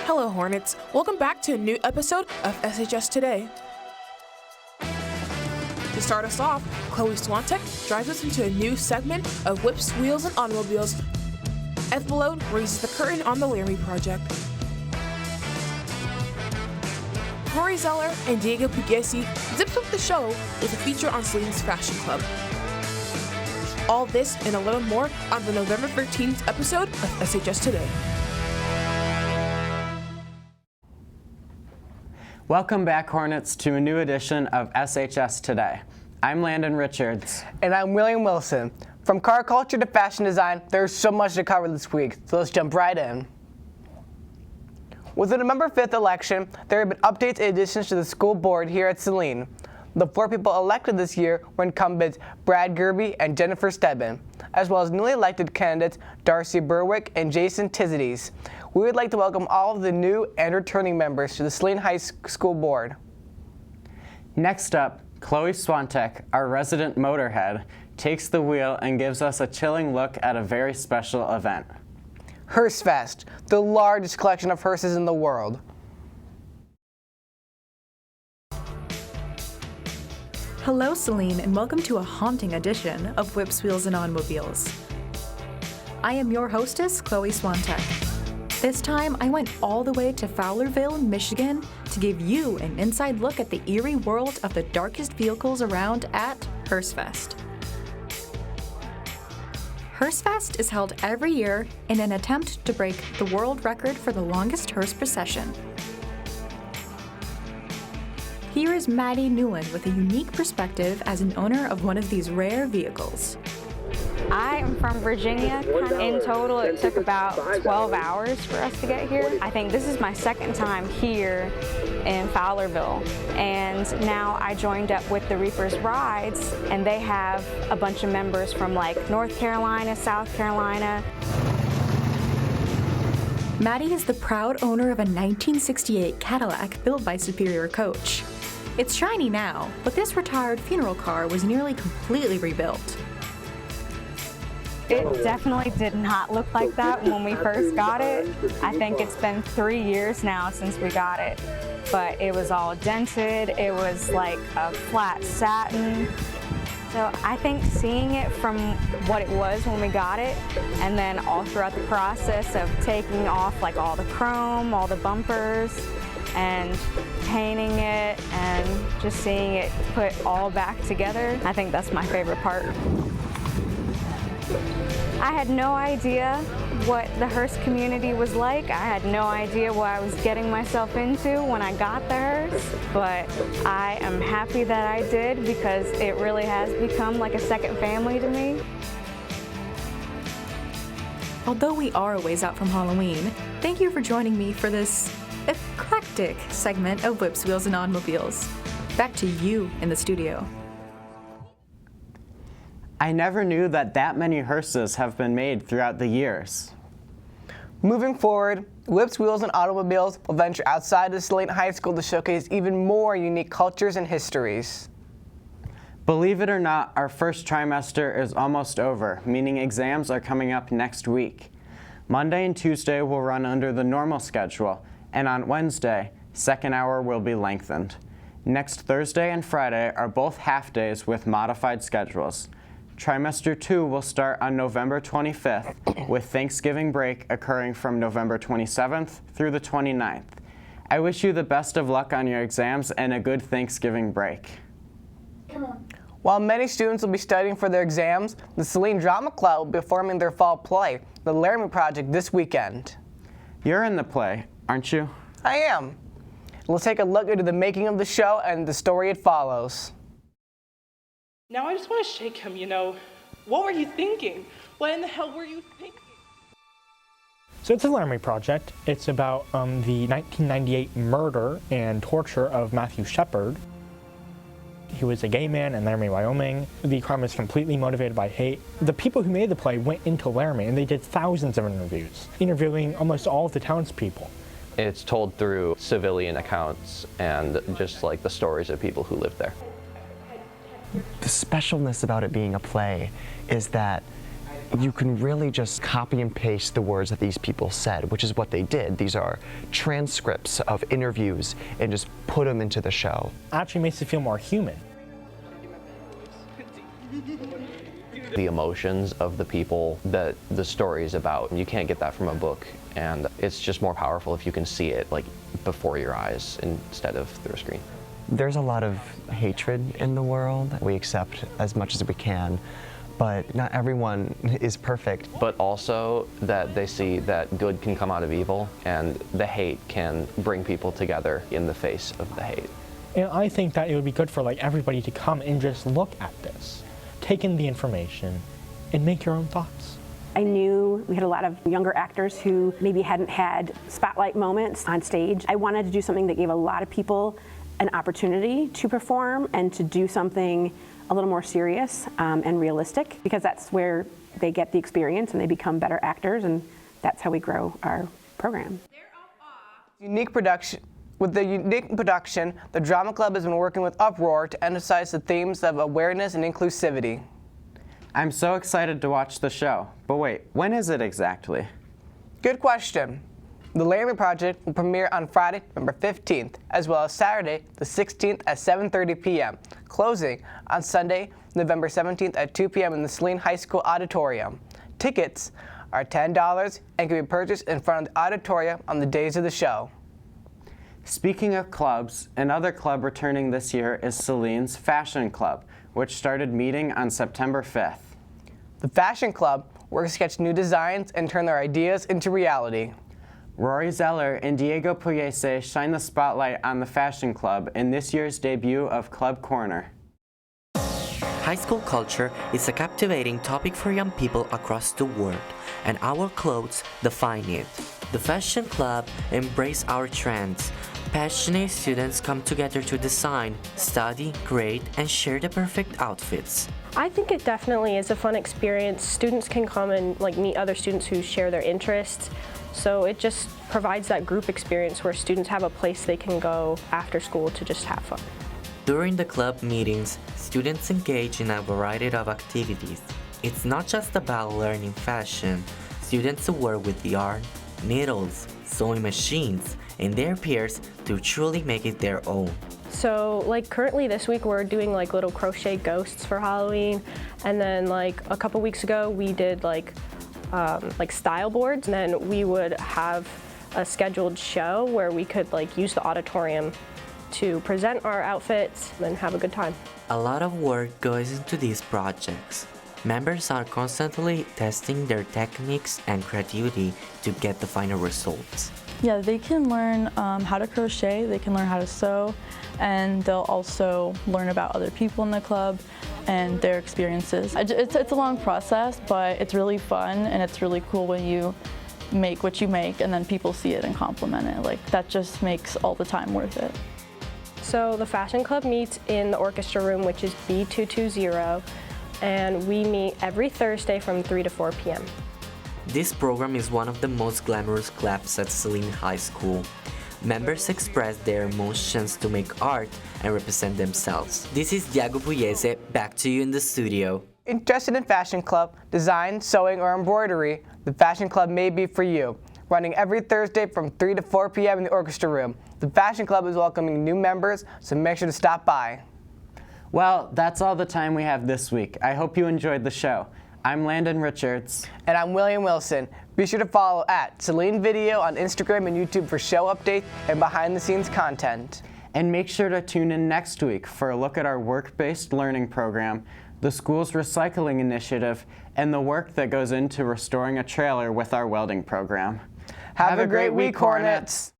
Hello Hornets, welcome back to a new episode of SHS Today. To start us off, Chloe Swantek drives us into a new segment of Whips, Wheels, and Automobiles. Ethelode raises the curtain on the Laramie Project. Corey Zeller and Diego Pugliese zips up the show with a feature on Celine's Fashion Club. All this and a little more on the November 13th episode of SHS Today. Welcome back, Hornets, to a new edition of SHS Today. I'm Landon Richards. And I'm William Wilson. From car culture to fashion design, there's so much to cover this week, so let's jump right in. With the November 5th election, there have been updates and additions to the school board here at Celine. The 4 people elected this year were incumbents Brad Gerby and Jennifer Stebbin, as well as newly elected candidates Darcy Berwick and Jason Tizides. We would like to welcome all of the new and returning members to the Celine High School Board. Next up, Chloe Swantek, our resident motorhead, takes the wheel and gives us a chilling look at a very special event. Hearsefest, the largest collection of hearses in the world. Hello, Celine, and welcome to a haunting edition of Whips, Wheels, and Automobiles. I am your hostess, Chloe Swantek. This time, I went all the way to Fowlerville, Michigan, to give you an inside look at the eerie world of the darkest vehicles around at Hearsefest. Hearsefest is held every year in an attempt to break the world record for the longest hearse procession. Here is Maddie Newland with a unique perspective as an owner of one of these rare vehicles. I am from Virginia. In total, it took about 12 hours for us to get here. I think this is my second time here in Fowlerville. And now I joined up with the Reapers Rides, and they have a bunch of members from like North Carolina, South Carolina. Maddie is the proud owner of a 1968 Cadillac built by Superior Coach. It's shiny now, but this retired funeral car was nearly completely rebuilt. It definitely did not look like that when we first got it. I think it's been 3 years now since we got it, but it was all dented. It was like a flat satin. So I think seeing it from what it was when we got it, and then all throughout the process of taking off like all the chrome, all the bumpers, and painting it, and just seeing it put all back together, I think that's my favorite part. I had no idea what the hearse community was like. I had no idea what I was getting myself into when I got the hearse, but I am happy that I did because it really has become like a second family to me. Although we are a ways out from Halloween, thank you for joining me for this eclectic segment of Whips, Wheels, and Automobiles. Back to you in the studio. I never knew that many hearses have been made throughout the years. Moving forward, Whips, Wheels, and Automobiles will venture outside of Celine High School to showcase even more unique cultures and histories. Believe it or not, our first trimester is almost over, meaning exams are coming up next week. Monday and Tuesday will run under the normal schedule, and on Wednesday, second hour will be lengthened. Next Thursday and Friday are both half-days with modified schedules. Trimester 2 will start on November 25th, with Thanksgiving break occurring from November 27th through the 29th. I wish you the best of luck on your exams and a good Thanksgiving break. While many students will be studying for their exams, the Celine Drama Club will be performing their fall play, the Laramie Project, this weekend. You're in the play, aren't you? I am. Let's take a look into the making of the show and the story it follows. Now I just want to shake him, What were you thinking? What in the hell were you thinking? So it's the Laramie Project. It's about the 1998 murder and torture of Matthew Shepard. He was a gay man in Laramie, Wyoming. The crime was completely motivated by hate. The people who made the play went into Laramie and they did thousands of interviews, interviewing almost all of the townspeople. It's told through civilian accounts and just like the stories of people who lived there. The specialness about it being a play is that you can really just copy and paste the words that these people said, which is what they did. These are transcripts of interviews and just put them into the show. Actually makes it feel more human. The emotions of the people that the story is about, you can't get that from a book, and it's just more powerful if you can see it like before your eyes instead of through a screen. There's a lot of hatred in the world. We accept as much as we can, but not everyone is perfect. But also that they see that good can come out of evil, and the hate can bring people together in the face of the hate. And I think that it would be good for like everybody to come and just look at this, take in the information, and make your own thoughts. I knew we had a lot of younger actors who maybe hadn't had spotlight moments on stage. I wanted to do something that gave a lot of people an opportunity to perform and to do something a little more serious and realistic, because that's where they get the experience and they become better actors, and that's how we grow our program. With the unique production, the Drama Club has been working with Uproar to emphasize the themes of awareness and inclusivity. I'm so excited to watch the show. But wait, when is it exactly? Good question. The Laramie Project will premiere on Friday, November 15th, as well as Saturday, the 16th at 7:30 p.m., closing on Sunday, November 17th at 2 p.m. in the Saline High School Auditorium. Tickets are $10 and can be purchased in front of the auditorium on the days of the show. Speaking of clubs, another club returning this year is Saline's Fashion Club, which started meeting on September 5th. The Fashion Club works to sketch new designs and turn their ideas into reality. Rory Zeller and Diego Pugliese shine the spotlight on the Fashion Club in this year's debut of Club Corner. High school culture is a captivating topic for young people across the world, and our clothes define it. The Fashion Club embraces our trends. Passionate students come together to design, study, create, and share the perfect outfits. I think it definitely is a fun experience. Students can come and meet other students who share their interests. So it just provides that group experience where students have a place they can go after school to just have fun. During the club meetings, students engage in a variety of activities. It's not just about learning fashion. Students work with the art, needles, sewing machines, and their peers to truly make it their own. So currently this week we're doing little crochet ghosts for Halloween, and then a couple weeks ago we did style boards, and then we would have a scheduled show where we could use the auditorium to present our outfits and have a good time. A lot of work goes into these projects. Members are constantly testing their techniques and creativity to get the final results. Yeah, they can learn how to crochet, they can learn how to sew, and they'll also learn about other people in the club and their experiences. It's a long process, but it's really fun, and it's really cool when you make what you make and then people see it and compliment it. That just makes all the time worth it. So the Fashion Club meets in the orchestra room, which is B220, and we meet every Thursday from 3 to 4 p.m. This program is one of the most glamorous clubs at Saline High School. Members express their emotions to make art and represent themselves. This is Diego Pugliese, back to you in the studio. Interested in Fashion Club, design, sewing, or embroidery, the Fashion Club may be for you. Running every Thursday from 3 to 4 p.m. in the orchestra room. The Fashion Club is welcoming new members, so make sure to stop by. Well, that's all the time we have this week. I hope you enjoyed the show. I'm Landon Richards. And I'm William Wilson. Be sure to follow at Saline Video on Instagram and YouTube for show updates and behind-the-scenes content. And make sure to tune in next week for a look at our work-based learning program, the school's recycling initiative, and the work that goes into restoring a trailer with our welding program. Have a great week, Hornets!